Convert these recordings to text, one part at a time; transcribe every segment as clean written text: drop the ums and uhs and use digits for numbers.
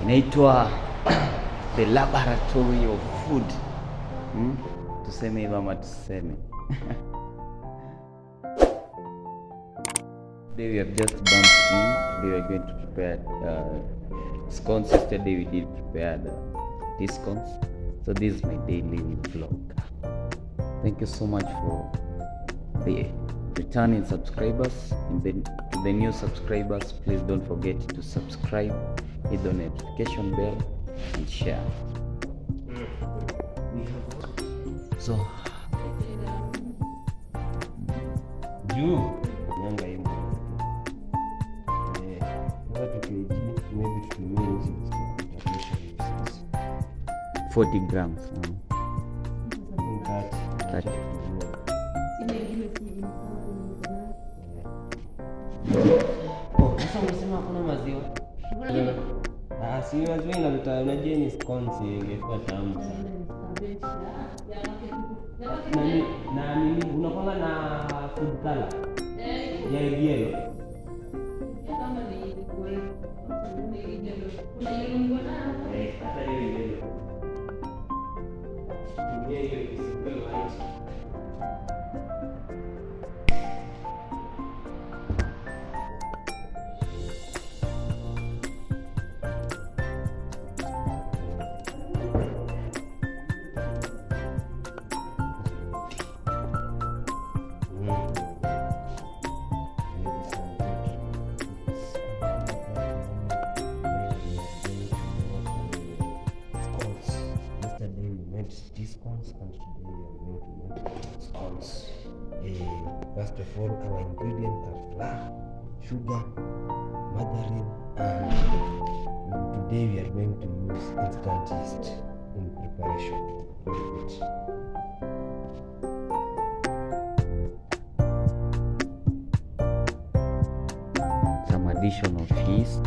inaitwa the laboratory of food. Tuseme hivyo ama tuseme? Today we have just bumped in. Today we are going to prepare scones. Yesterday we did prepare these scones. So this is my daily vlog. Thank you so much for the returning subscribers. And then to the new subscribers, please don't forget to subscribe, hit the notification bell and share. So juu nyanga hiyo maybe tutumie hizi 40 grams. Sasa umesema hakuna maziwa? Si maziwa inaleta, unajua ni scones ingekuwa tamu sana. Na nini unakwanga na food color ya yellow? Hata hiyo yellow. Tumia hiyo isiwe white. Scones, and today we are going to make scones. First of all, our ingredients are flour, sugar, margarine, and today we are going to use instant yeast in preparation of it. Some addition of yeast.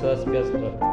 sauce pia sita.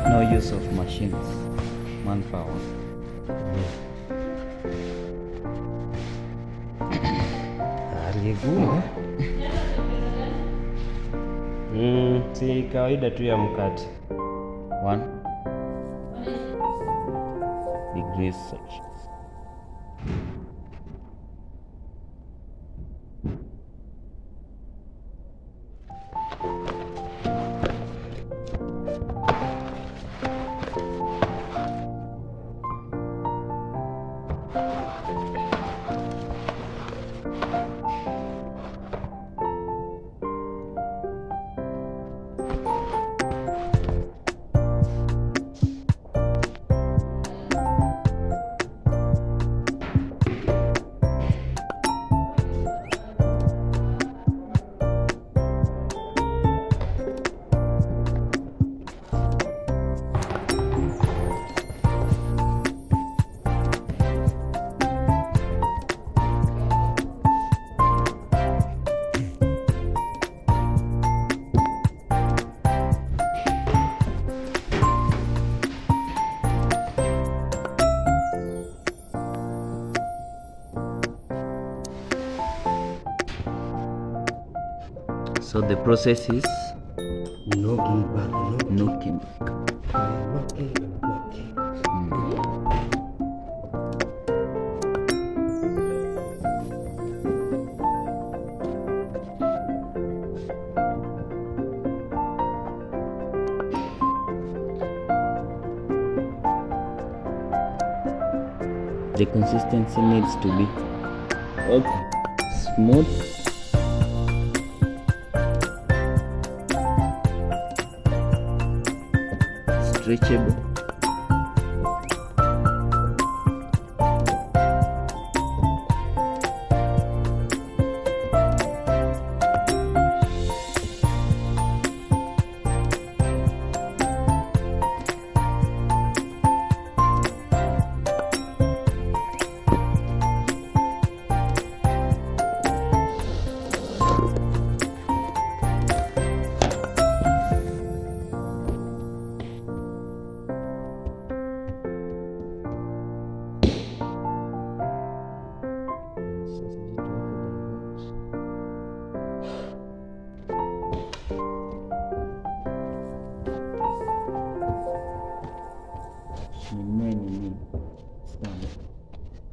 No use of machines, manpower. Aligumu. Si kawaida tu ya mkate. 1 degrees Celsius. So the process is Knocking back, knocking. knocking and knocking. The consistency needs to be Okay, smooth, stretchable,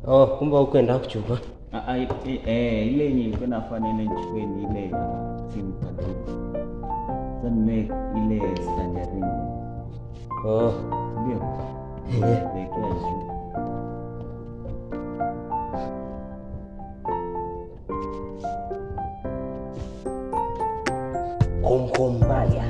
Oh, kumbe ukwenda kuchukua ile yenye ilikuwa nafanya ile nichukue ni ile simple. Sasa nime ile standard. Oh, Ndio. Lekea juu. komkombaya.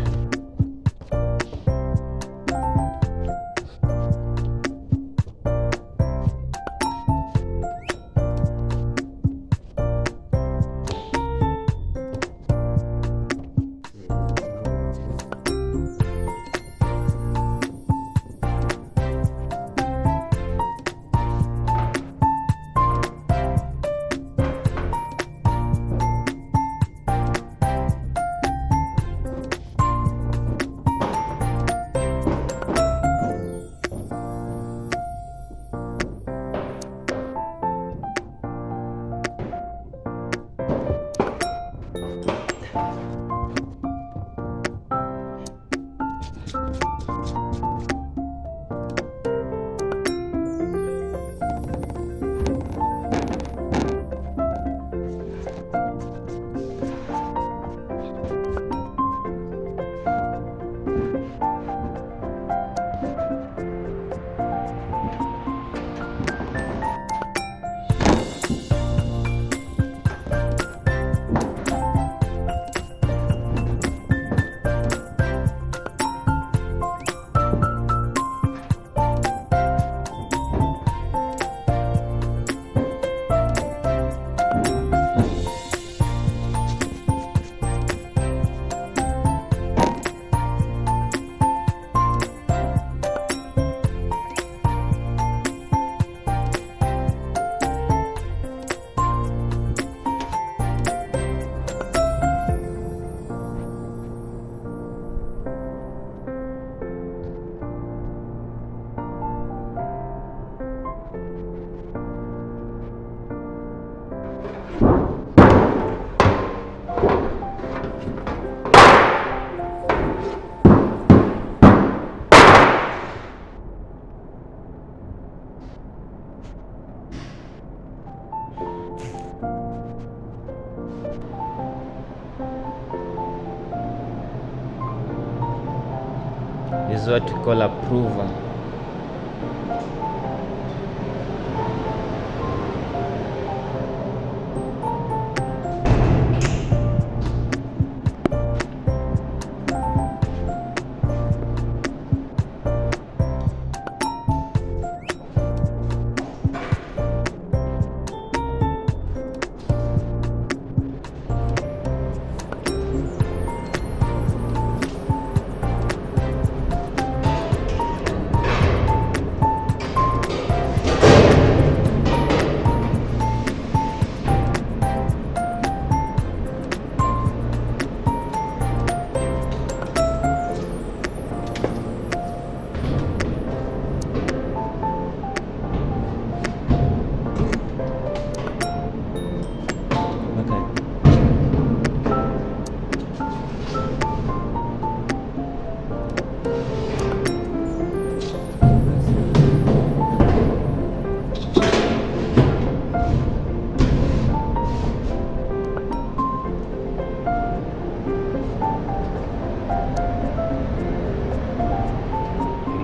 This is what we call approval.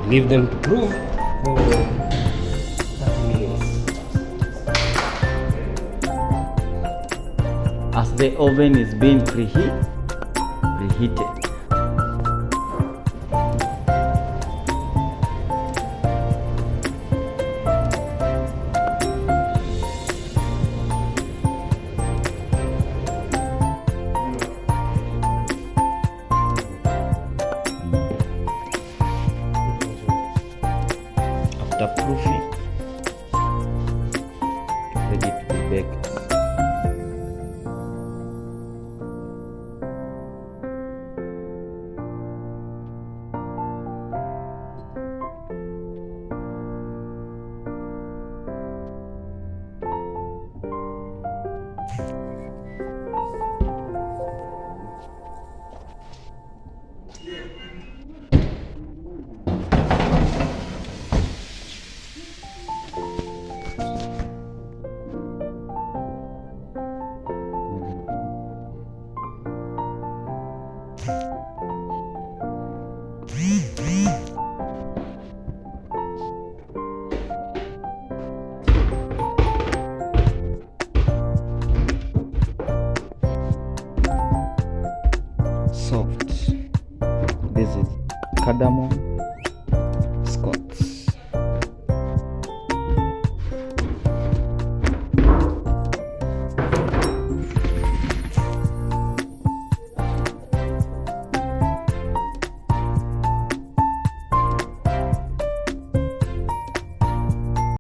Leave them to prove for 30 minutes. as the oven is being preheated. After proofing, ready to be baked. Soft. This is cardamom